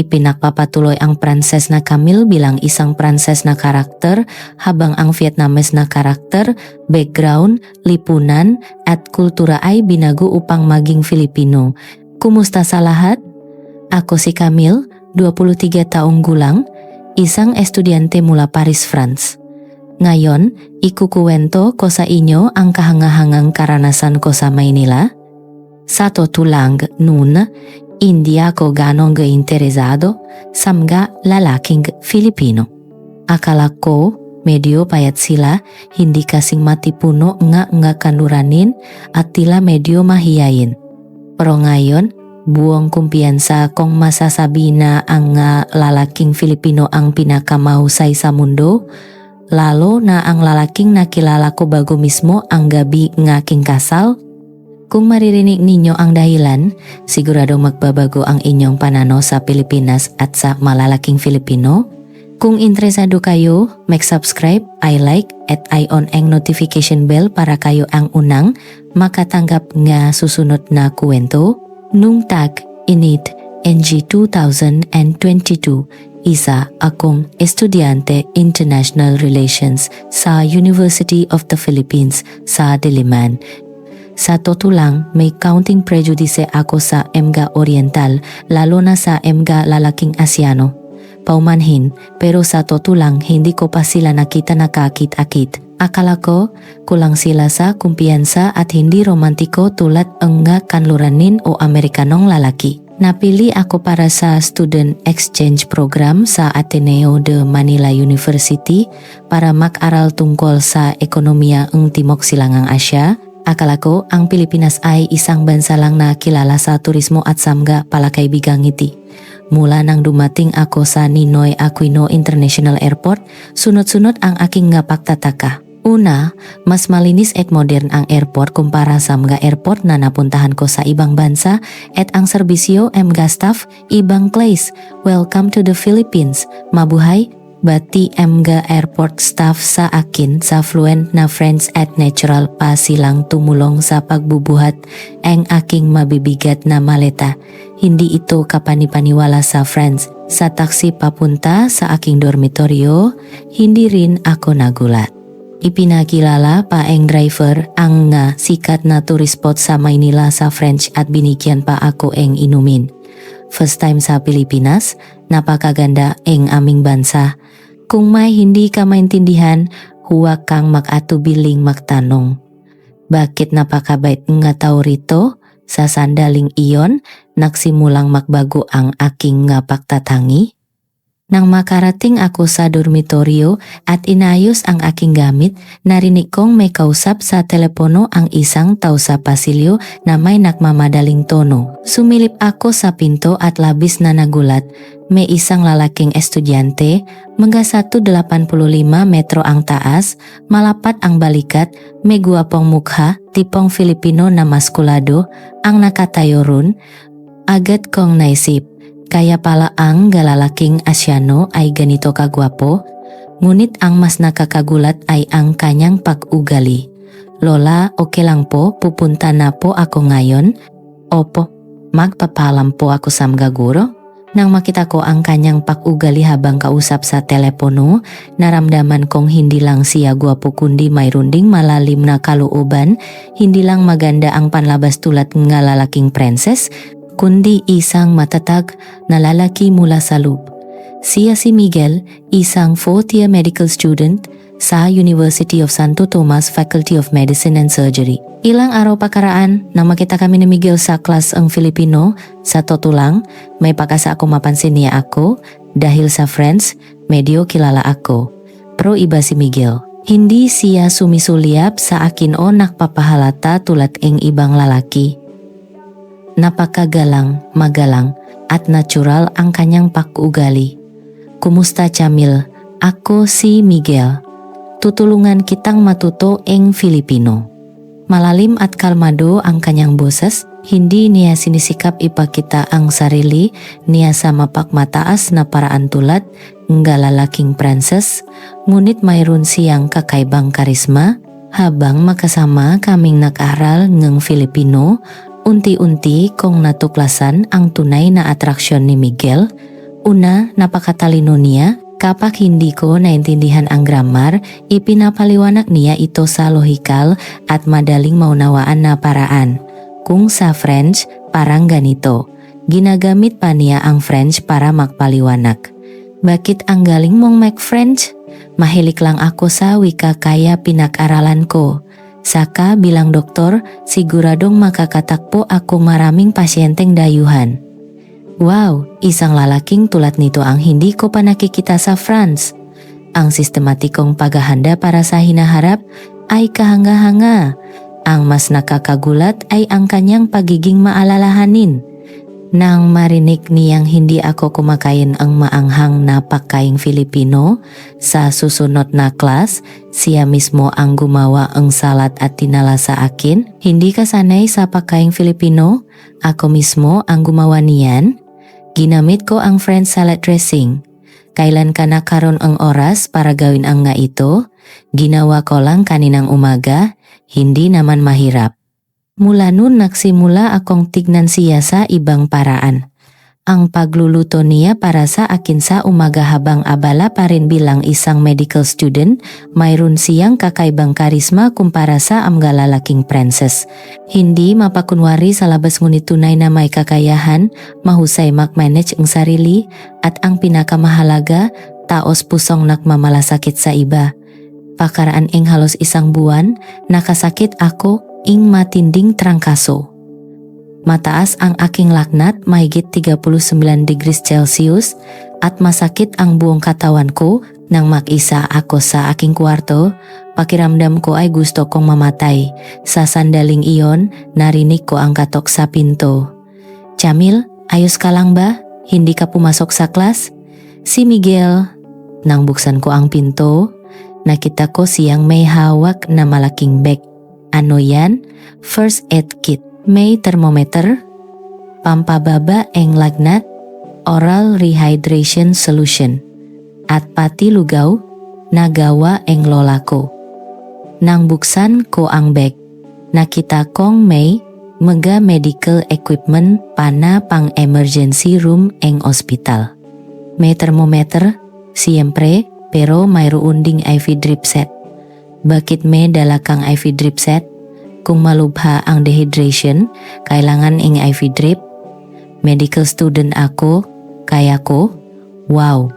Ipinakpapatuloy ang Pranses na Camille bilang isang Pranses na karakter, habang ang Vietnamese na karakter, background, lipunan, at kultura ay binago upang maging Filipino. Kumusta sa lahat? Ako si Camille, 23 taong gulang, isang estudyante mula Paris, France. Ngayon, ikukuwento ko sa inyo ang kahangahangang karanasan ko sa Maynila. Sa totoo lang, noon, hindi ako ganong interesado sa mga lalaking Filipino. Akala ko, medyo payat sila, hindi kasing matipuno nga kanuranin at tila medyo mahiyain. Pero ngayon, buong kumpiyansa kong masasabi na ang lalaking Filipino ang pinakamahusay sa mundo, lalo na ang lalaking nakilala ko bago mismo ang gabi ng aking kasal. Kung maririnig ninyo ang dahilan, sigurado magbabago ang inyong pananaw sa Pilipinas at sa malalaking Filipino. Kung interesado kayo, mag-subscribe, i-like, at i-on ang notification bell para kayo ang unang makatanggap nga susunod na kwento. Nung tag-init NG 2022, isa akong estudyante International Relations sa University of the Philippines sa Diliman. Sa totoo lang, may counting prejudice ako sa mga Oriental, lalo na sa mga lalaking Asyano. Paumanhin, pero sa totoo lang hindi ko pa sila nakita nakakit-akit. Akala ko, kulang sila sa kumpiyansa at hindi romantiko tulad ang kanluranin o Amerikanong lalaki. Napili ako para sa student exchange program sa Ateneo de Manila University para mag-aral tungkol sa ekonomiya ng Timog Silangang Asya. Akala ko ang Pilipinas ay isang bansa lang na kilala sa turismo at sa mga palakaibigang ngiti. Mula nang dumating ako sa Ninoy Aquino International Airport, sunod-sunod ang aking pagtataka. Una, mas malinis at modern ang airport kumpara sa mga airport na napuntahan ko sa ibang bansa at ang serbisyo mga staff ibang place. Welcome to the Philippines. Mabuhay! Bati mga airport staff sa akin sa fluent na French at natural pa silang tumulong sa pagbubuhat ang aking mabibigat na maleta. Hindi ito kapanipaniwala sa France. Sa taxi papunta sa aking dormitoryo, hindi rin ako nagulat. Ipinakilala pa ang driver ang sikat na tourist spot sa Maynila sa French at binigyan pa ako ang inumin. First time sa Pilipinas, napakaganda ang aming bansa. Kung may hindi ka maintindihan, huwag kang mag-atubiling magtanong. Bakit napakabait nga tao rito? Sa sandaling iyon, nagsimulang magbago ang aking pagtatangi. Nang makarating ako sa dormitoryo at inayos ang aking gamit, narinig kong may kausap sa telepono ang isang tao sa pasilyo na may nagmamadaling tono. Sumilip ako sa pinto at labis na nagulat. May isang lalaking estudyante, mga 185 metro ang taas, malapat ang balikat, may guwapong mukha, tipong Filipino na maskulado, ang nakatayo ron. Agad kong naisip, kaya pala ang lalaking Asyano ay ganito kagwapo, ngunit ang mas nakakagulat ay ang kanyang pag-ugali. Lola, okay lang po, pupunta na po ako ngayon. Opo, magpapalam po ako sa mga guro. Nang makita ko ang kanyang pag-ugali habang kausap sa telepono, naramdaman kong hindi lang siya gwapo kundi mayroon ding malalim na kalooban, hindi lang maganda ang panlabas tulad ng lalaking princess, kundi isang matatag na lalaki mula sa loob. Siya si Miguel, isang 4th year medical student sa University of Santo Tomas Faculty of Medicine and Surgery. Ilang araw pakaraan nang makita kami ni Miguel sa kelas ang Filipino, sa totoo lang, may pakasa ako mapansin niya ako dahil sa friends, medyo kilala ako. Pero iba si Miguel. Hindi siya sumisulyap sa akin o nakpapahalata tulad ng ibang lalaki. Napakagalang, magalang, at natural ang kanyang pag-uugali. Kumusta Camille? Ako si Miguel. Tutulungan kitang matuto ang Filipino. Malalim at kalmado ang kanyang boses, hindi niya sinisikap ipakita ang sarili niya sa mapagmataas na paraan tulad ng lalaking princess, ngunit mayroon siyang kakaibang karisma. Habang makasama kaming nag-aral ng Filipino, unti-unti kong natuklasan ang tunay na atraksyon ni Miguel. Una, napakatalino niya, kapak hindi ko naintindihan ang grammar, ipinapaliwanag niya ito sa lohikal at madaling maunawaan na paraan. Kung sa French, parang ganito. Ginagamit pa niya ang French para magpaliwanag. Bakit ang galing mong mag-French? Mahilig lang ako sa wika kaya pinag-aralan ko. Saka bilang doktor, siguradong makakatakpo ako maraming pasyenteng dayuhan. Wow, isang lalaking tulad nito ang hindi ko pa nakikita sa France. Ang sistematikong paghahanda para sa hinaharap ay kahanga-hanga. Ang mas nakakagulat ay ang kanyang pagiging maalalahanin. Nang marinig niyang hindi ako kumakain ang maanghang na pagkaing Filipino, sa susunod na klas, siya mismo ang gumawa ang salad at tinala sa akin. Hindi ka sanay sa pagkaing Filipino? Ako mismo ang gumawa niyan. Ginamit ko ang French salad dressing. Kailan ka nakaroon ang oras para gawin ang nga ito? Ginawa ko lang kaninang umaga, hindi naman mahirap. Mula nun nagsimula akong tignan siya sa ibang paraan. Ang pagluluto niya para sa akin sa umaga habang abala pa rin bilang isang medical student, mayroon siyang kakaibang karisma kumpara sa mga lalaking princess. Hindi mapakunwari sa labas ngunit tunay na may kakayahan, mahusay mag-manage ang sarili, at ang pinakamahalaga, taos pusong nagmamalasakit sa iba. Pakaraan ing halos isang buwan, nakasakit ako ing matinding trangkaso. Mataas ang aking lagnat, mahigit 39 degrees Celsius, at masakit ang buong katawan ko. Nang mag-isa ako sa aking kwarto, pakiramdam ko ay gusto kong mamatay. Sa sandaling iyon, narinig ko ang katok sa pinto. Jamil, ayos ka lang ba? Hindi ka pumasok sa klas? Si Miguel. Nang buksan ko ang pinto, nakita ko siyang may hawak na malaking bag. Ano yan? First aid kit. May thermometer, pampababa eng lagnat, oral rehydration solution, at pati lugaw, nagawa eng lola ko. Nang buksan ko ang bag, nakita kong may mga medical equipment pana pang emergency room eng ospital. May thermometer, siyempre, pero mayroon ding IV drip set. Bakit may dala kang IV drip set? Kung malubha ang dehydration, kailangan ing IV drip. Medical student ako, kaya ko. Wow.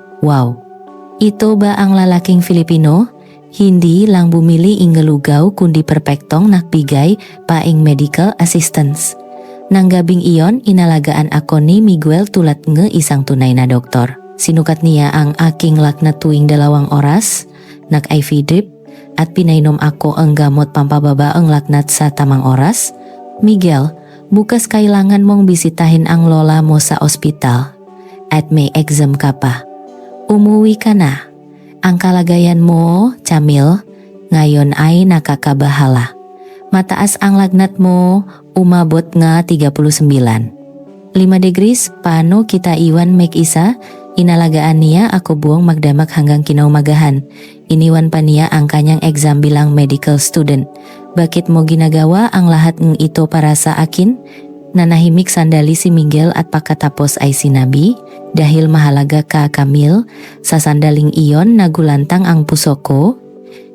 Ito ba ang lalaking Filipino? Hindi lang bumili ing lugaw kundi perpektong nagbigay pa ing medical assistance. Nang gabing iyon, inalagaan ako ni Miguel tulad ng isang tunay na doktor. Sinukat niya ang aking lagnat tuwing 2 oras, nag-IV drip, at pinainom ako ang gamot pampababa ang lagnat sa tamang oras. Miguel, bukas kailangan mong bisitahin ang lola mo sa ospital. At may exam ka pa. Umuwi ka na. Ang kalagayan mo, Jamil, ngayon ay nakakabahala. Mataas ang lagnat mo, umabot nga 39. 5 degrees, paano kita iwan mag-isa? Inalagaan niya ako buong magdamag hanggang kinaumagahan. Iniwan pa niya ang kanyang exam bilang medical student. Bakit mo ginagawa ang lahat ng ito para sa akin? Nanahimik sandali si Miguel at pagkatapos ay sinabi, dahil mahalaga ka, Camille. Sa sandaling iyon nagulantang ang puso ko.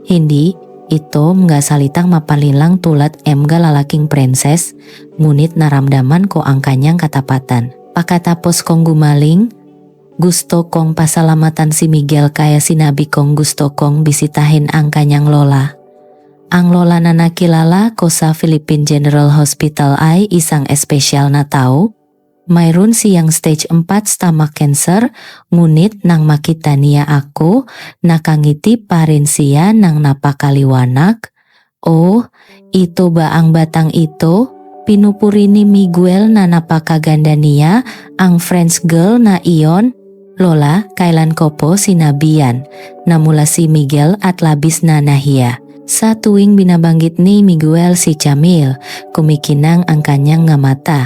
Hindi, ito mga salitang mapalilang tulad mga lalaking princess, ngunit naramdaman ko ang kanyang katapatan. Pagkatapos kong gumaling, gusto kong pasalamatan si Miguel kaya sinabi kong gusto kong bisitahin ang kanyang lola. Ang lola na nakilala ko sa Philippine General Hospital ay isang espesyal na tao. Mayroon siyang stage 4 stomach cancer, ngunit nang makita niya ako, nakangiti pa rin siya ng napakaliwanag. Oh, ito ba ang batang ito? Pinupuri ni Miguel na napakaganda niya, ang French girl na iyon. Lola, kailan ko po sinabihan? Namula si Miguel at labis na nahiya. Sa tuwing binabanggit ni Miguel si Jamil, kumikinang ang kanyang nga mata.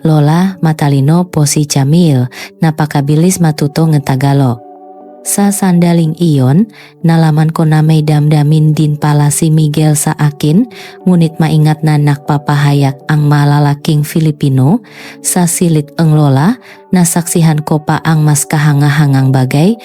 Lola, matalino po si Jamil, napakabilis matuto ng Tagalog. Sa sandaling iyon, nalaman ko na may damdamin din pala si Miguel sa akin, ngunit maingat na nakpapahayak ang malalaking Filipino. Sa silid ang lola, nasaksihan ko pa ang mas kahanga-hangang bagay.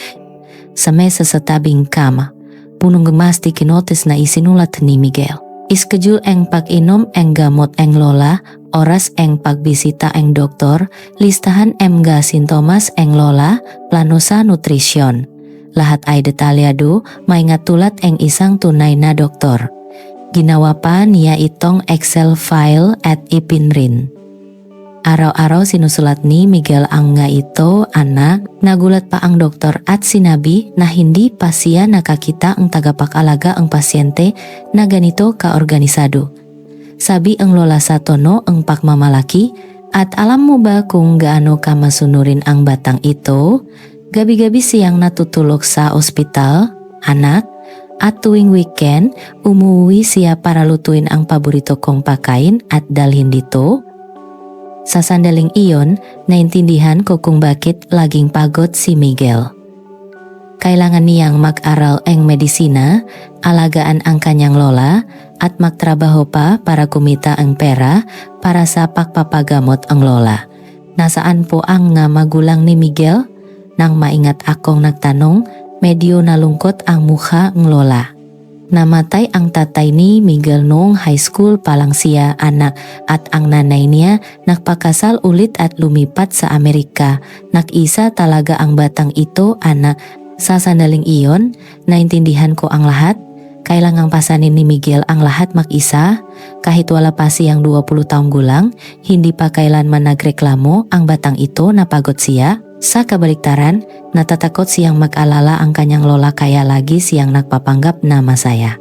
Sa mesa sa tabing kama, punong gemasti kinotes na isinulat ni Miguel. Iskejul eng pag-inom eng gamot eng lola, oras eng pagbisita eng doktor, listahan emga sintomas eng lola, plano sa nutrisyon. Lahat ay detalyado, maingat tulat eng isang tunay na doktor. Ginawa pa niya itong Excel file at ipinrin. Araw-araw sinusulat ni Miguel ang nga ito, anak. Nagulat pa ang doktor at sinabi na hindi pa siya nakakita ang tagapag-alaga ang pasyente na ganito kaorganisado. Sabi ang lola sa tono ang pagmamalaki, at alam mo ba kung gaano ka masunurin ang batang ito? Gabi-gabi siyang natutulog sa ospital, anak. At tuwing weekend, umuwi siya para lutuin ang paborito kong pakain at dalhin dito. Sa sandaling iyon, naintindihan ko kung bakit laging pagod si Miguel. Kailangan niyang mag-aral ang medisina, alagaan ang kanyang lola, at magtrabaho pa para kumita ang pera para sa pagpapagamot ang lola. Nasaan po ang nga magulang ni Miguel? Nang maingat akong nagtanong, medyo nalungkot ang mukha ng lola. Namatay ang tatay ni Miguel noong high school pa lang siya, anak, at ang nanay niya nagpakasal ulit at lumipat sa Amerika. Nag-isa talaga ang batang ito, anak. Sa sandaling iyon, naintindihan ko ang lahat. Kailangang pasanin ni Miguel ang lahat mag-isa. Kahit wala pa siyang 20 taong gulang, hindi pa kailanman nagreklamo ang batang ito na pagod siya. Sa kabaliktaran, natatakot siyang mag-alala ang kanyang lola kaya lagi siyang nagpapanggap na masaya.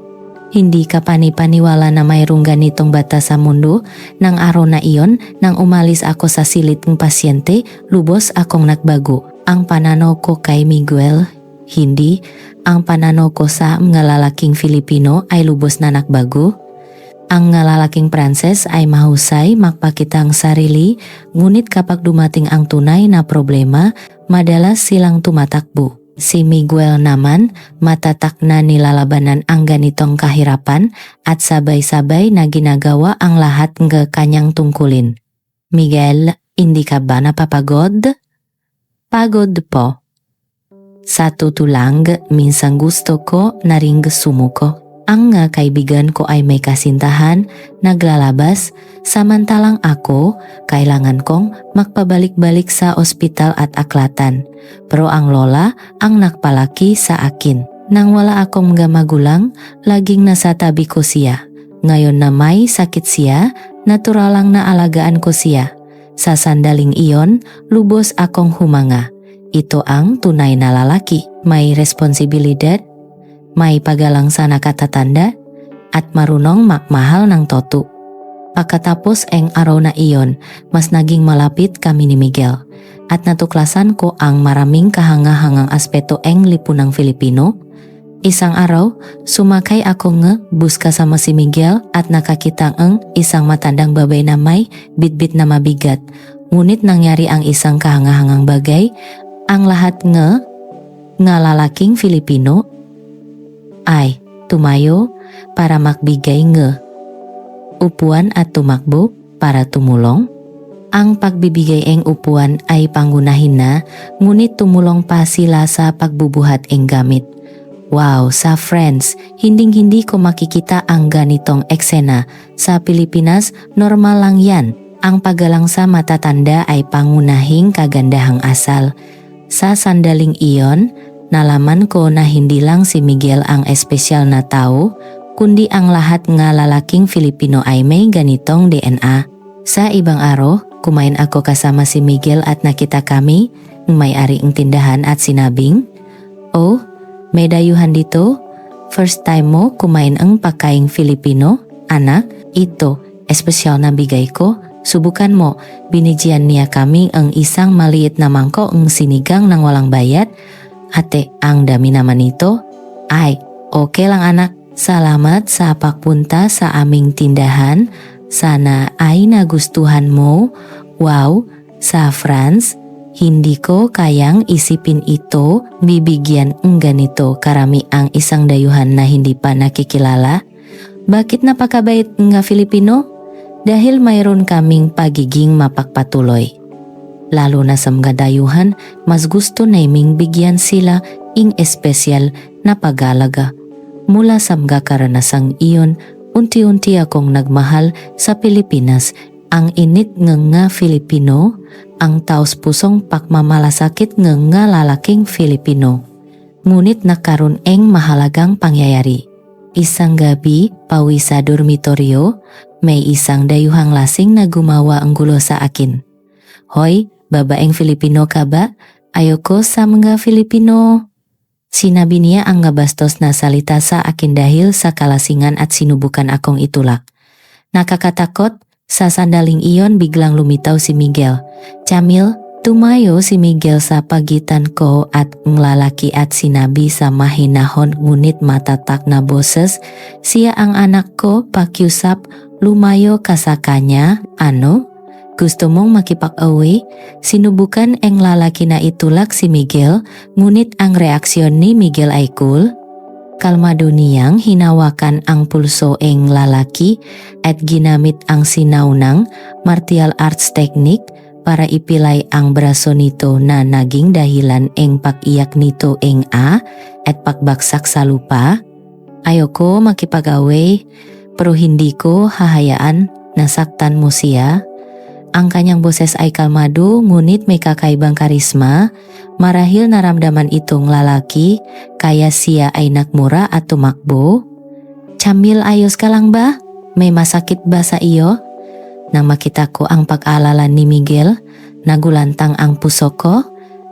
Hindi ka panipaniwala na mayroong ganitong bata sa mundo. Nang araw na iyon, nang umalis ako sa silid ng pasyente, lubos akong nagbago. Ang pananaw ko kay Miguel, hindi. Ang pananaw ko sa mga lalaking Filipino ay lubos na nagbago. Ang lalaking Pranses ay mahusay magpakita ang sarili, ngunit kapag dumating ang tunay na problema, madalas silang tumatakbo. Si Miguel naman, matatak na nilalabanan ang ganitong kahirapan at sabay-sabay na ginagawa ang lahat ng kanyang tungkulin. Miguel, hindi ka ba napapagod? Pagod po. Sa tutulang, minsan gusto ko na ring sumuko. Ang nga kaibigan ko ay may kasintahan, naglalabas, samantalang ako, kailangan kong magpabalik-balik sa ospital at aklatan. Pero ang lola ang nagpalaki sa akin. Nang wala akong mga magulang, laging nasa tabi ko siya. Ngayon na may sakit siya, natural lang na alagaan ko siya. Sa sandaling iyon, lubos akong humanga. Ito ang tunay na lalaki, may responsibilidad, may pagalang sa nakatatanda, at marunong magmahal ng toto. Pagkatapos ang araw na iyon, mas naging malapit kami ni Miguel, at natuklasan ko ang maraming kahanga-hangang aspeto ang lipunang Filipino. Isang araw, sumakay ako ng bus kasama si Miguel at nakakita ang isang matandang babae na may bitbit na mabigat. Ngunit nangyari ang isang kahanga-hangang bagay, ang lahat nga lalaking Filipino ay tumayo para magbigay ng upuan at tumakbo para tumulong. Ang pagbibigay ng upuan ay pangunahin na, ngunit tumulong pa sila sa pagbubuhat ng gamit. Wow, sa friends, hinding-hindi ko makikita ang ganitong eksena. Sa Pilipinas, normal lang yan. Ang paggalang sa matatanda ay pangunahing kagandahang asal. Sa sandaling iyon, nalaman ko na hindi lang si Miguel ang espesyal na tao, kundi ang lahat nga lalaking Filipino ay may ganitong DNA. Sa ibang araw, kumain ako kasama si Miguel at nakita kami ng may-ari ng tindahan at sinabing, "Oh, may dayuhan dito? First time mo kumain ang pagkaing Filipino? Anak, ito, espesyal na bigay ko. Subukan mo." Binigyan niya kami ang isang maliit na mangkok ng sinigang ng walang bayad. "Ate, ang dami naman ito." "Ay, okay lang anak. Salamat sa pagpunta sa aming tindahan. Sana ay nagustuhan mo." Wow, sa France, Hindi ko kayang isipin ito, bibigyan ng ganito karami ang isang dayuhan na hindi pa nakikilala. Bakit napakabait nga Filipino? Dahil mayroon kaming pagiging mapagpatuloy. Lalo na sa mga dayuhan, mas gusto naming bigyan sila ing espesyal na pag-alaga. Mula sa mga karanasang iyon, unti-unti akong nagmahal sa Pilipinas. Ang init nga Filipino, ang taos-pusong pagmamalasakit nga lalaking Filipino. Ngunit nakaroon eng mahalagang pangyayari. Isang gabi, pawi sa dormitoryo, may isang dayuhang lasing na gumawa ang gulo sa akin. Hoy, babaeng Filipino ka ba? Ayoko sa mga Filipino. Sinabi niya ang ngabastos na salita sa akin dahil sa kalasingan at sinubukan akong itulak. Nakakatakot, sa sandaling iyon biglang lumitaw si Miguel. Jamil, tumayo si Miguel sa pagitan ko at ang lalaki at sinabi sa mahinahon ngunit matatak na boses, siya ang anak ko, pakiusap, lumayo ka sa kanya. Ano? Gusto mong makipag-away? Sinubukan ang lalaki na itulak si Miguel, ngunit ang reaksyon ni Miguel ay cool. Kalmado niyang hinawakan ang pulso ang lalaki at ginamit ang sinaunang martial arts technique para ipilay ang braso nito na naging dahilan ang pag-iyak nito at pagbaksak sa lupa. Ayoko makipag-away, pero hindi ko hahayaan nasaktan mo siya. Ang kanyang boses ay kalmado ngunit may kakaibang karisma. Marahil naramdaman itong lalaki kaya siya ay nagmura at tumakbo. Jamil, ayos ka lang ba? May masakit ba sa iyo? Nang makita ko ang pag-alala ni Miguel, nagulantang ang puso ko.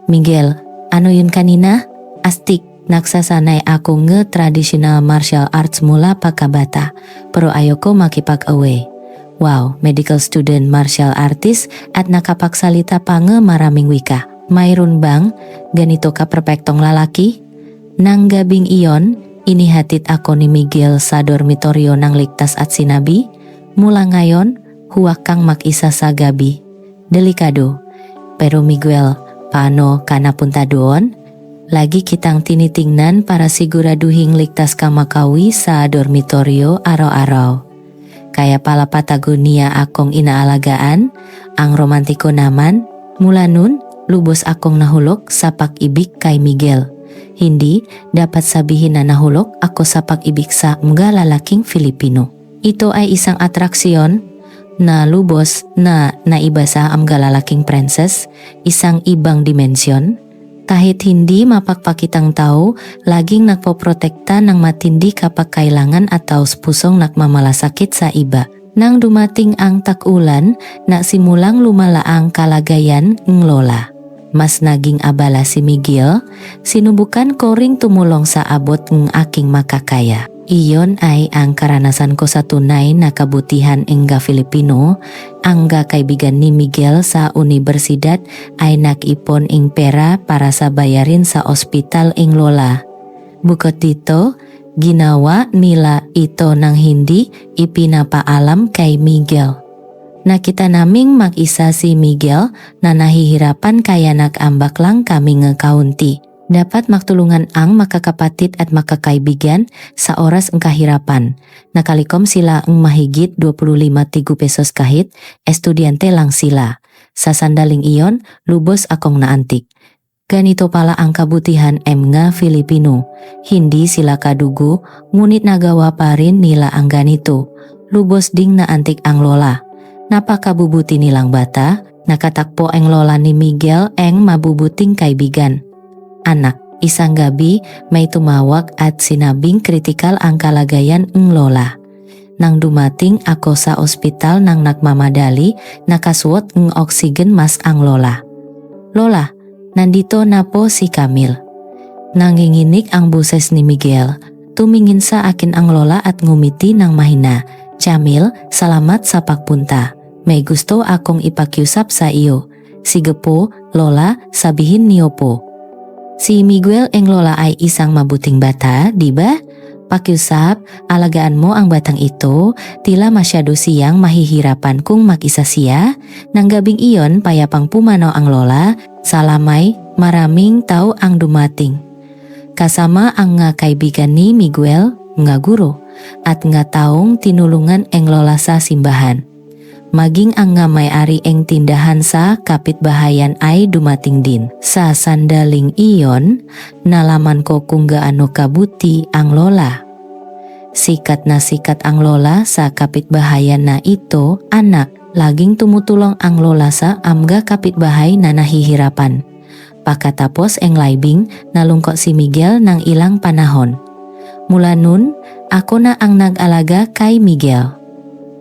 Miguel, ano yun kanina? Astig, nagsasanay ako traditional martial arts mula pagkabata, pero ayoko makipag-away. Wow, medical student martial artist at nakapagsalita pa maraming wika. Mayroon bang ganito ka perpektong lalaki? Nang gabing iyon, inihatid ako ni Miguel sa dormitoryo ng ligtas at sinabi, mula ngayon, huwag kang mag-isa sa gabi. Delikado. Pero Miguel, paano ka napunta doon? Lagi kitang tinitingnan para siguraduhing ligtas kang makawi sa dormitoryo araw-araw. Kaya pala Patagonia akong inaalagaan, ang romantiko naman, mula nun, lubos akong nahulog sa pag-ibig kay Miguel. Hindi dapat sabihin na nahulog ako sa pag-ibig sa mga lalaking Filipino. Ito ay isang atraksyon na lubos na naiba sa mga lalaking princess, isang ibang dimensyon. Kahit hindi mapagpakitang tao, laging nagpoprotekta ng matindi kapag kailangan at taos-pusong nagmamalasakit sa iba. Nang dumating ang tag-ulan, nasimulang lumala ang kalagayan ng lola. Mas naging abala si Miguel, sinubukan ko ring tumulong sa abot ng aking makakaya. Iyon ay ang karanasan ko sa tunay na kabutihan ng Filipino. Ang kaibigan ni Miguel sa universidad ay nag-ipon ng pera para sa bayarin sa ospital ng lola. Bukod dito, ginawa nila ito nang hindi ipinapaalam kay Miguel. Nakita naming mag-isa si Miguel na nahihirapan kaya nag-ambak lang kami ngakaunti. Dapat magtulungan ang makakapatid at makakaibigan sa oras ng kahirapan. Nakalikom sila ang mahigit 25 pesos kahit estudyante lang sila. Sa sandaling iyon, lubos akong naantik. Ganito pala ang kabutihan mga Filipino. Hindi sila kadugo, ngunit nagawa pa rin nila ang ganito. Lubos ding naantik ang lola. Napakabubuti nilang bata, nakatakpo ang lola ni Miguel ang mabubuting kaibigan. Anak, isang gabi may tumawag at sinabing kritikal ang kalagayan ng lola. Nang dumating ako sa ospital nang nagmamadali, nakasuot ng oxygen mask ang lola. Lola, nandito na po si Camille. Nanginginig ang boses ni Miguel. Tumingin sa akin ang lola at ngumiti ng mahina. Jamil, salamat sa pagpunta. May gusto akong ipakiusap sa iyo. Sige po, lola, sabihin niyo po. Si Miguel ang lola ay isang mabuting bata, di ba? Pakiusap, alagaan mo ang batang ito, tila masyado siyang mahihirapan kung mag-isa siya. Nang gabing iyon, payapang pumanaw ang lola, Salamay, maraming tao ang dumating. Kasama ang nga kaibigan ni Miguel, nga guro, at nga taong tinulungan ang lola sa simbahan. Maging ang nga may-ari ang tindahan sa kapitbahayan ay dumating din. Sa sandaling iyon, nalaman ko kung gaano kabuti ang lola. Sikat na sikat ang lola sa kapitbahayan na ito, anak. Laging tumutulong ang lola sa amga kapitbahay na nahihirapan. Pagkatapos ang libing, nalungkot si Miguel ng ilang panahon. Mula nun, ako na ang nag-alaga kay Miguel.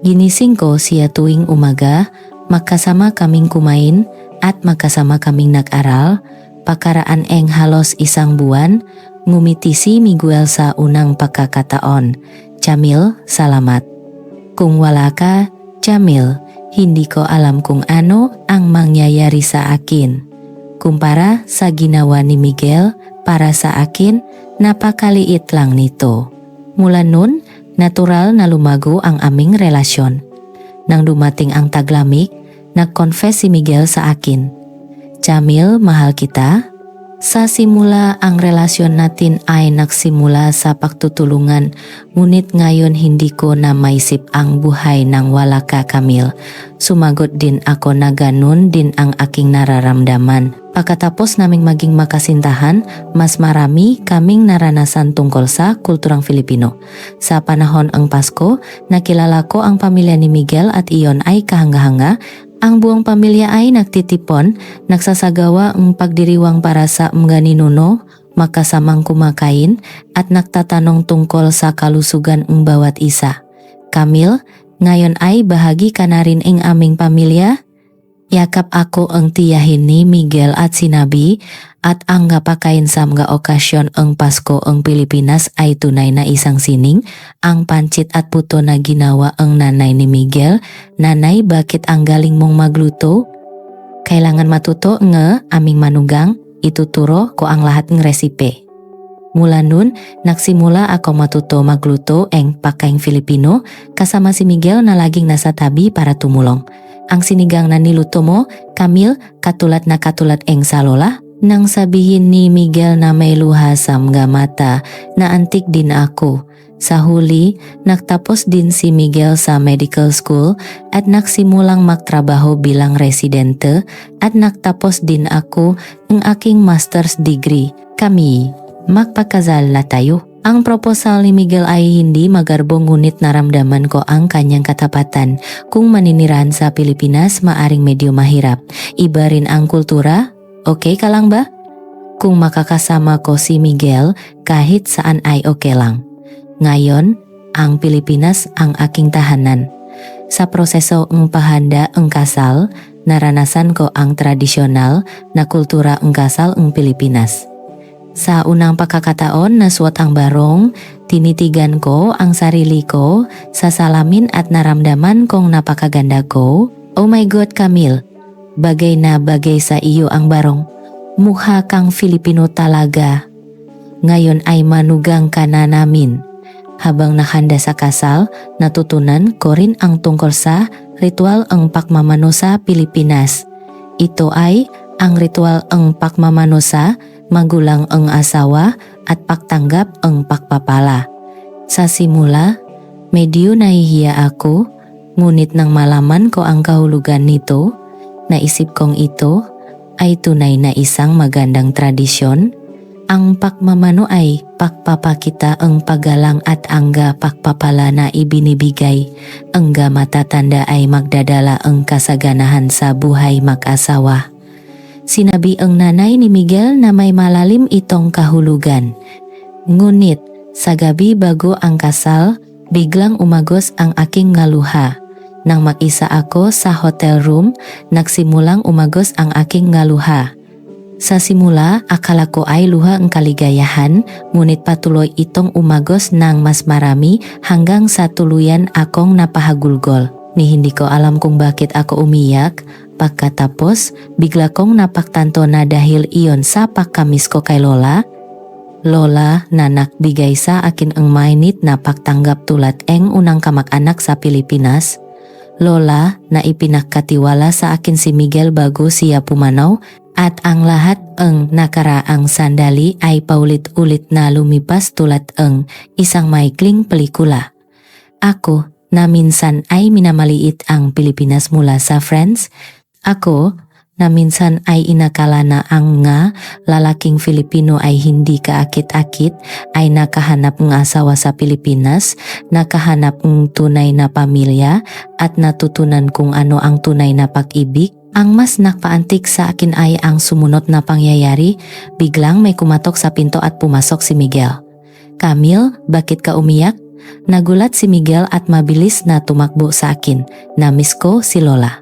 Ginising ko siya tuwing umaga, magkasama kaming kumain at magkasama kaming nag-aral. Pagkaraan ang halos isang buwan, ngumiti si Miguel sa unang pagkakataon. Jamil, salamat. Kung wala ka, Jamil, hindi ko alam kung ano ang mangyayari sa akin. Kumpara sa ginawa ni Miguel para sa akin, napakaliit lang nito. Mula nun, natural na lumago ang aming relasyon. Nang dumating ang taglamig, nag-confess si Miguel sa akin. Jamil, mahal kita. Sa simula ang relasyon natin ay nagsimula sa pagtutulungan, ngunit ngayon hindi ko na maisip ang buhay nang wala ka, Camille. Sumagot din ako na ganun din ang aking nararamdaman. Pagkatapos naming maging makasintahan, mas marami kaming naranasan tungkol sa kulturang Filipino. Sa panahon ang Pasko, nakilala ko ang pamilya ni Miguel at iyon ay kahanga-hanga. Ang buong pamilya ay nagtitipon, nagsasagawa ang pagdiriwang para sa mga ninuno, magkasamang kumakain, at nagtatanong tungkol sa kalusugan ng bawat isa. Camille, ngayon ay bahagi ka na rin ng aming pamilya? Yakap ako ang tiyahin ni Miguel at sinabi, at ang ngapakain sa mga okasyon ang Pasko ang Pilipinas ay tunay na isang sining. Ang pancit at puto na ginawa ang nanay ni Miguel. Nanay, bakit ang galing mong magluto? Kailangan matuto nga aming manugang, ituturo ko ang lahat ng resipe. Mula nun, nagsimula ako matuto magluto ang pakaing Filipino kasama si Miguel na laging nasa tabi para tumulong. Ang sinigang na niluto mo, Camille, katulad ang sa lola? Nang sabihin ni Miguel na may luha sa mga mata, naantig din ako. Sa huli, nagtapos din si Miguel sa medical school at nagsimulang magtrabaho bilang residente at nagtapos din ako ng aking master's degree. Kami, magpakasal na tayo. Ang proposal ni Miguel ay hindi magarbong ngunit naramdaman ko ang kanyang katapatan. Kung maninirahan sa Pilipinas, maaring medyo mahirap. Iba rin ang kultura. Okay ka lang ba? Kung makakasama ko si Miguel, kahit saan ay okay lang. Ngayon, ang Pilipinas ang aking tahanan. Sa proseso ng pahanda ang kasal, naranasan ko ang tradisyonal na kultura ng kasal ng Pilipinas. Sa unang pagkakataon na suot ang barong, tinitigan ko ang sarili ko sa salamin at naramdaman kong napakaganda ko. Oh my God, Camille, bagay na bagay sa iyo ang barong. Mukha kang Filipino talaga. Ngayon ay manugang ka na namin. Habang nakahanda sa kasal, natutunan ko rin ang tungkol sa ritual ang pagmamano sa Pilipinas. Ito ay ang ritual ang pagmamano sa magulang ang asawa at pagtanggap ang pagpapala. Sa simula, medyo nahihiya ako, ngunit nang malaman ko ang kahulugan nito, naisip kong ito ay tunay na isang magandang tradisyon. Ang pagmamano ay pagpapakita ang paggalang at angga pagpapala na ibinibigay. Angga matatanda ay magdadala ang kasaganahan sa buhay mag-asawa. Sinabi ang nanay ni Miguel na may malalim itong kahulugan. Ngunit sa gabi bago ang kasal, biglang umagos ang aking ngaluha. Nang mag-isa ako sa hotel room, nagsimulang umagos ang aking ngaluha. Sa simula, akala ko ay luha ang kaligayahan, ngunit patuloy itong umagos ng mas marami hanggang sa tuluyan akong napahagulgol. Ni hindi ko alam kung bakit ako umiyak. Pagkatapos, bigla kong napagtanto na dahil iyon sa pagkamis ko kay Lola. Lola, nanak bigay sa akin ang mainit na pagtanggap tulad ang unang kamag-anak sa Pilipinas. Lola, na ipinagkatiwala sa akin si Miguel bago siya pumanaw. At ang lahat eng nakaraang sandali ay paulit-ulit na lumipas tulad eng isang maikling pelikula. Ako na minsan ay minamaliit ang Pilipinas mula sa Friends. Ako na minsan ay inakala na ang nga lalaking Filipino ay hindi kaakit-akit, ay nakahanap ng asawa sa Pilipinas, nakahanap ng tunay na pamilya at natutunan kung ano ang tunay na pag-ibig. Ang mas nakpaantik sa akin ay ang sumunod na pangyayari. Biglang may kumatok sa pinto at pumasok si Miguel. "Camille, bakit ka umiyak?" Nagulat si Miguel at mabilis na tumakbo sa akin. "Namiss ko si Lola.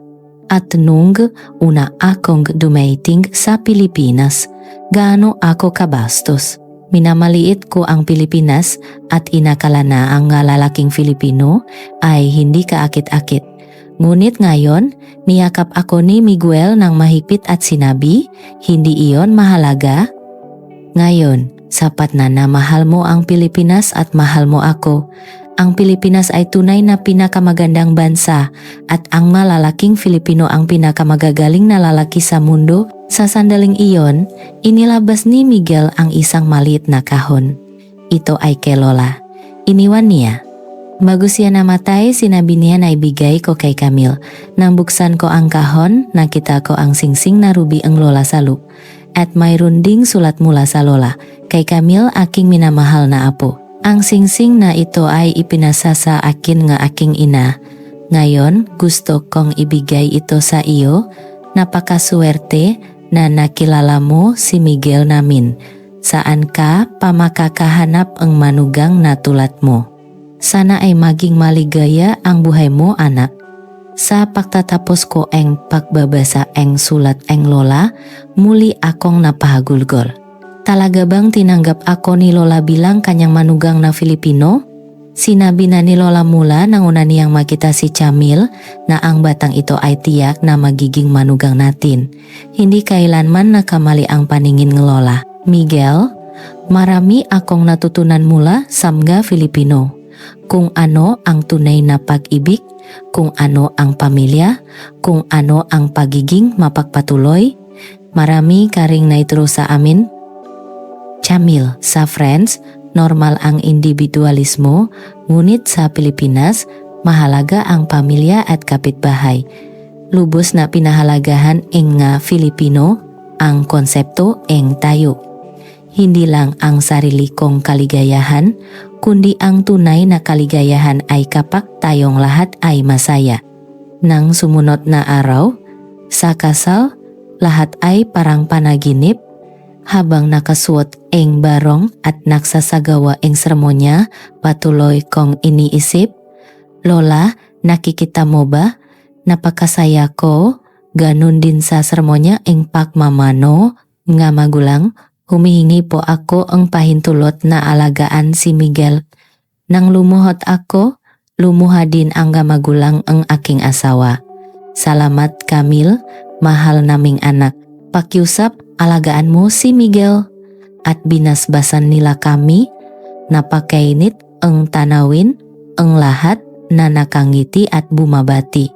At nung una akong dumating sa Pilipinas, gaano ako kabastos. Minamaliit ko ang Pilipinas at inakala na ang lalaking Filipino ay hindi kaakit-akit. Ngunit ngayon, niyakap ako ni Miguel ng mahigpit at sinabi, hindi iyon mahalaga. Ngayon, sapat na mahal mo ang Pilipinas at mahal mo ako. Ang Pilipinas ay tunay na pinakamagandang bansa at ang malalaking Filipino ang pinakamagagaling na lalaki sa mundo." Sa sandaling iyon, inilabas ni Miguel ang isang maliit na kahon. Ito ay kay Lola. Iniwan niya. "Bagus yan namatay," sinabi niya na ibigay ko kay Camille. Nang buksan ko ang kahon, nakita ko ang singsing na ruby ang Lola Saluk. At mayroon ding sulat mula sa Lola, "Kay Camille, aking minamahal na apo. Ang singsing na ito ay ipinasa sa akin ng aking ina. Ngayon, gusto kong ibigay ito sa iyo. Napakaswerte na nakilala mo si Miguel namin. Saan ka pa makakahanap ang manugang na tulad mo? Sana ay maging maligaya ang buhay mo, anak." Sa pagtatapos ko ang pagbabasa ang sulat ang Lola, muli akong napahagulgol. Talaga bang tinanggap ako ni Lola bilang kanyang manugang na Filipino? Sinabi na ni Lola mula nang una niyang makita si Camille na ang batang ito ay tiyak na magiging manugang natin. Hindi kailanman nakamali ang paningin ng Lola. "Miguel, marami akong natutunan mula sa mga Filipino. Kung ano ang tunay na pag-ibig, kung ano ang pamilya, kung ano ang pagiging mapagpatuloy. Marami ka ring naituro sa amin." Camille, sa Friends, normal ang individualismo, ngunit sa Pilipinas, mahalaga ang pamilya at kapitbahay. Lubos na pinahalagahan ang Filipino ang konsepto ang tayo. Hindi lang ang sarili kong kaligayahan, kundi ang tunay na kaligayahan ay kapag tayong lahat ay masaya. Nang sumunod na araw, sa kasal, lahat ay parang panaginip. Habang nakasuot ang barong at nagsasagawa ang seremonya, patuloy kong iniisip, "Lola, nakikita mo ba? Napakasaya ko. Ganun din sa seremonya ang pagmamano nga magulang. Humihingi po ako ang pahintulot na alagaan si Miguel. Nang lumuhod ako, lumuha din ang magulang ang aking asawa. Salamat, Camille, mahal naming anak. Pakiusap, alagaan mo si Miguel." At binasbasan nila kami, napakainit ang tanawin, ang lahat na nakangiti at bumabati.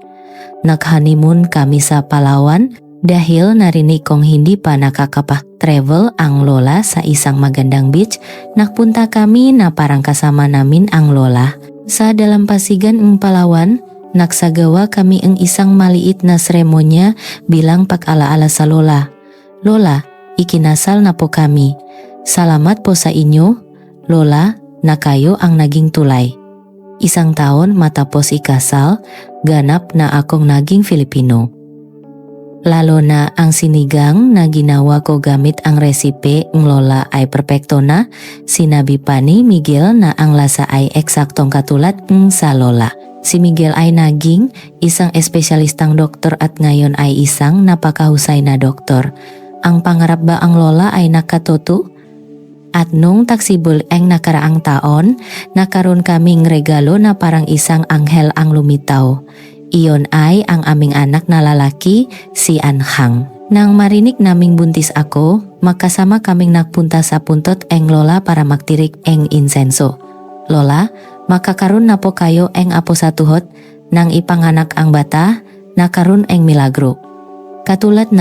Nag-honeymoon kami sa Palawan dahil narinig kong hindi pa nakakapag-travel ang Lola sa isang magandang beach. Nagpunta kami na parang kasama namin ang Lola. Sa dalampasigan ng Palawan, nagsagawa kami ang isang maliit na seremonya bilang pag-alaala sa Lola. "Lola, ikinasal na po kami. Salamat po sa inyo, Lola, na kayo ang naging tulay." Isang taon matapos ikasal, ganap na akong naging Filipino. Lalo na ang sinigang na ginawa ko gamit ang resipe ng Lola ay perpekto na. Sinabi pa ni Miguel na ang lasa ay eksaktong katulad ng sa Lola. Si Miguel ay naging isang espesyalistang doktor at ngayon ay isang napakahusay na doktor. Ang pangarap ba ang Lola ay nakatuto? At nung taksibol ang nakaraang taon, nakaroon kaming regalo na parang isang anghel ang lumitaw. Iyon ay ang aming anak na lalaki, si Anhang. Nang marinig naming buntis ako, magkasama kaming nagpunta sa puntot ang Lola para magtirik ang insenso. "Lola, makakaroon na po kayo ang apo sa tuhod. Nang ipanganak ang bata, nakaroon ang milagro." Katulat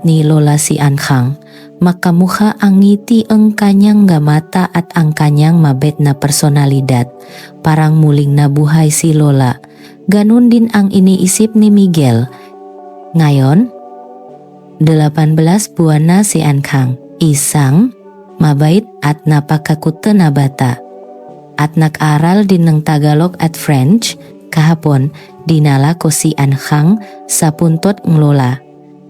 ni Lola si Ankhang, makamuha ang ngiti ang kanyang mata at ang kanyang mabet na personalidad. Parang muling nabuhay si Lola. Ganun din ang iniisip ni Miguel. Ngayon, 18 buwan na si Ankhang, isang mabait at napakakuta na bata. At nag-aral din ng Tagalog at French. Kahapon, dinala ko si Ankhang sa puntot ng Lola.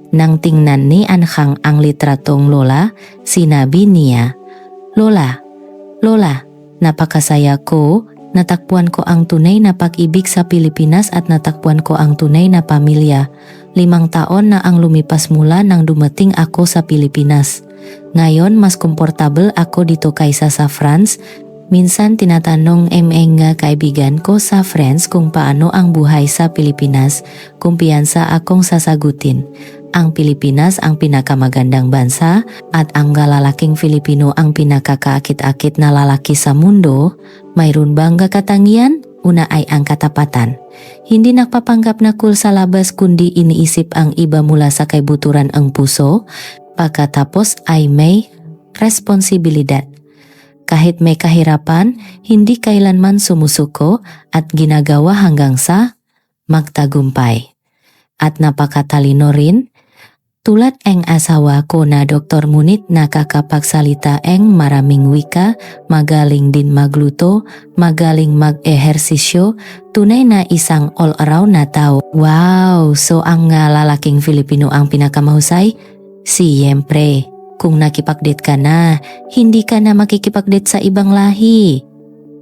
Nang tingnan ni Ankhang ang litratong Lola, sinabi niya, Lola, napakasaya ko, natakpuan ko ang tunay na pag-ibig sa Pilipinas at natakpuan ko ang tunay na pamilya. 5 taon na ang lumipas mula nang dumating ako sa Pilipinas. Ngayon mas komportable ako dito kaysa sa France. Minsan tinatanong nga kaibigan ko sa France kung paano ang buhay sa Pilipinas. Kumpiyansa akong sasagutin. Ang Pilipinas ang pinakamagandang bansa at ang lalaking Filipino ang pinakakaakit-akit na lalaki sa mundo. Mayroon bang katangian? Una ay ang katapatan. Hindi nagpapanggap na cool sa labas kundi iniisip ang iba mula sa kaibuturan ang puso. Pagkatapos ay may responsibilidad. Kahit may kahirapan, hindi kailanman sumusuko at ginagawa hanggang sa magtagumpay. At napakatalino rin, tulad ang asawa ko na Dr. Munit nakakapagsalita ang maraming wika, magaling din magluto, magaling mag-ehersisyo, tunay na isang all-around na tao. Wow! So ang lalaking Filipino ang pinakamahusay? Siyempre, kung nakipagdate ka na, hindi ka na makikipagdate sa ibang lahi.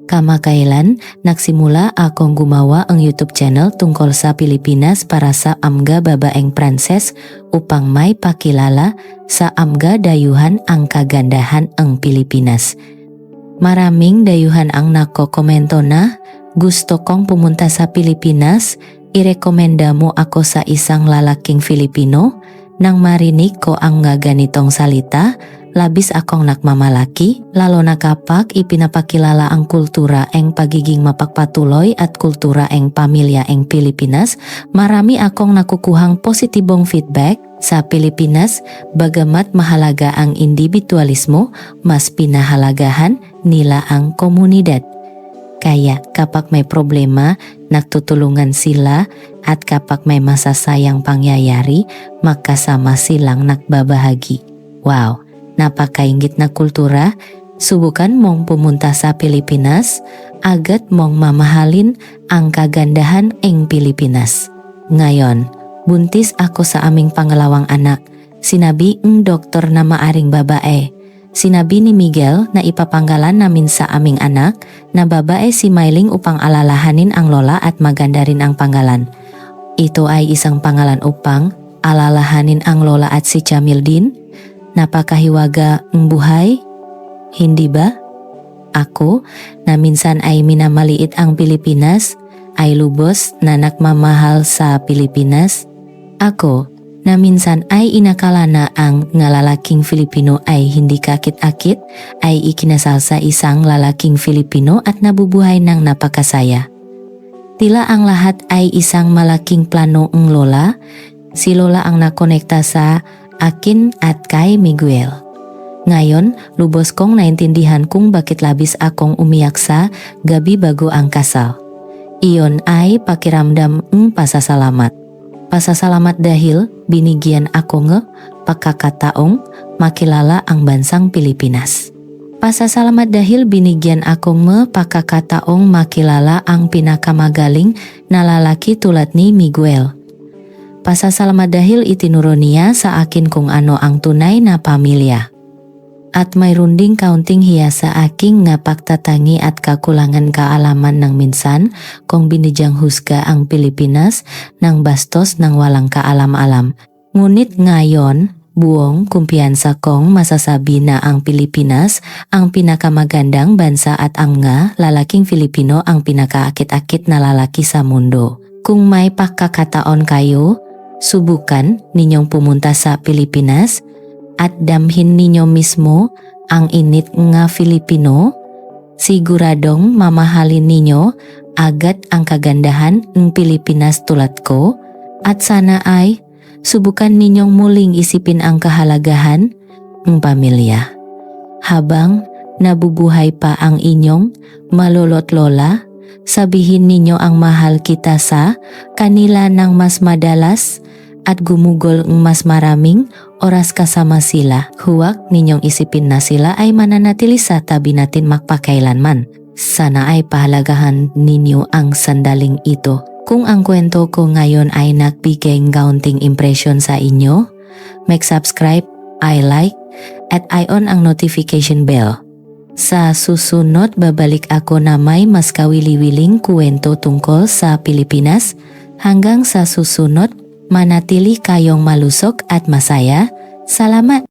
Kamakailan, nagsimula akong gumawa ang YouTube channel tungkol sa Pilipinas para sa amga babaeng Pranses upang may pakilala sa amga dayuhan ang kagandahan ang Pilipinas. Maraming dayuhan ang nakokomento na, gusto kong pumunta sa Pilipinas, irekomenda mo ako sa isang lalaking Filipino? Nang marinig ko ang ganitong salita, labis akong nakmamalaki, lalo na kapag ipinapakilala ang kultura ang pagiging mapagpatuloy at kultura ang pamilya ang Pilipinas. Marami akong nakukuhang positibong feedback. Sa Pilipinas, bagamat mahalaga ang individualismo, mas pinahalagahan nila ang komunidad. Kaya kapag may problema, nagtutulungan sila at kapag may masasayang pangyayari, magkasama silang nagbabahagi. Wow, napakaingit na kultura. Subukan mong pumunta sa Pilipinas, agad mong mamahalin ang kagandahan ng Pilipinas. Ngayon, buntis ako sa aming pangalawang anak. Sinabi ng doktor na maaring babae. Sinabi ni Miguel na ipapanggalan namin sa aming anak na babae si Myling upang alalahanin ang lola at maganda rin ang pangalan. Ito ay isang pangalan upang alalahanin ang lola at si Jamil din. Napakahiwaga ng buhay, hindi ba? Ako na minsan ay minamaliit ang Pilipinas, ay lubos na nagmamahal sa Pilipinas. Ako na minsan ay inakala na ang lalaking Filipino ay hindi kakit-akit, ay ikinasal sa isang lalaking Filipino at nabubuhay ng napakasaya. Tila ang lahat ay isang malaking plano ng lola. Si lola ang nakonekta sa akin at kay Miguel. Ngayon, lubos kong naintindihan kung bakit labis akong umiyak sa gabi bago ang kasal. Iyon ay pakiramdam ng pasasalamat. Pasasalamat dahil binigyan ako ng pagkakataong makilala ang bansang Pilipinas. Pasasalamat dahil binigyan ako ng pagkakataong makilala ang pinakamagaling na lalaki tulad ni Miguel. Pasasalamat dahil itinuro niya sa akin kung ano ang tunay na pamilya. At mayroon ding kaunting hiya sa aking pagtatangi at kakulangan kaalaman ng minsan kung binidyang husga ang Pilipinas ng bastos ng walang kaalam-alam. Ngunit ngayon, buong kumpiyansa kong masasabi na ang Pilipinas ang pinakamagandang bansa at ang lalaking Filipino ang pinakaakit-akit na lalaki sa mundo. Kung may pagkakataon kayo, subukan ninyong pumunta sa Pilipinas at damhin ninyo mismo ang init nga Filipino. Siguradong mamahalin ninyo agad ang kagandahan ng Pilipinas tulad ko at sana ay subukan ninyong muling isipin ang kahalagahan ng pamilya. Habang nabubuhay pa ang inyong malolo't lola, sabihin ninyo ang mahal kita sa kanila ng mas madalas at gumugol ng mas maraming oras kasama sila. Huwag ninyong isipin na sila ay mananatili sa tabi natin magpakailanman. Sana ay pahalagahan ninyo ang sandaling ito. Kung ang kwento ko ngayon ay nagbigay ng kaunting impression sa inyo, mag-subscribe, i-like, at i-on ang notification bell. Sa susunod, babalik ako na may mas kawili-wiling kwento tungkol sa Pilipinas. Hanggang sa susunod, manatili kayong malusog at masaya. Salamat!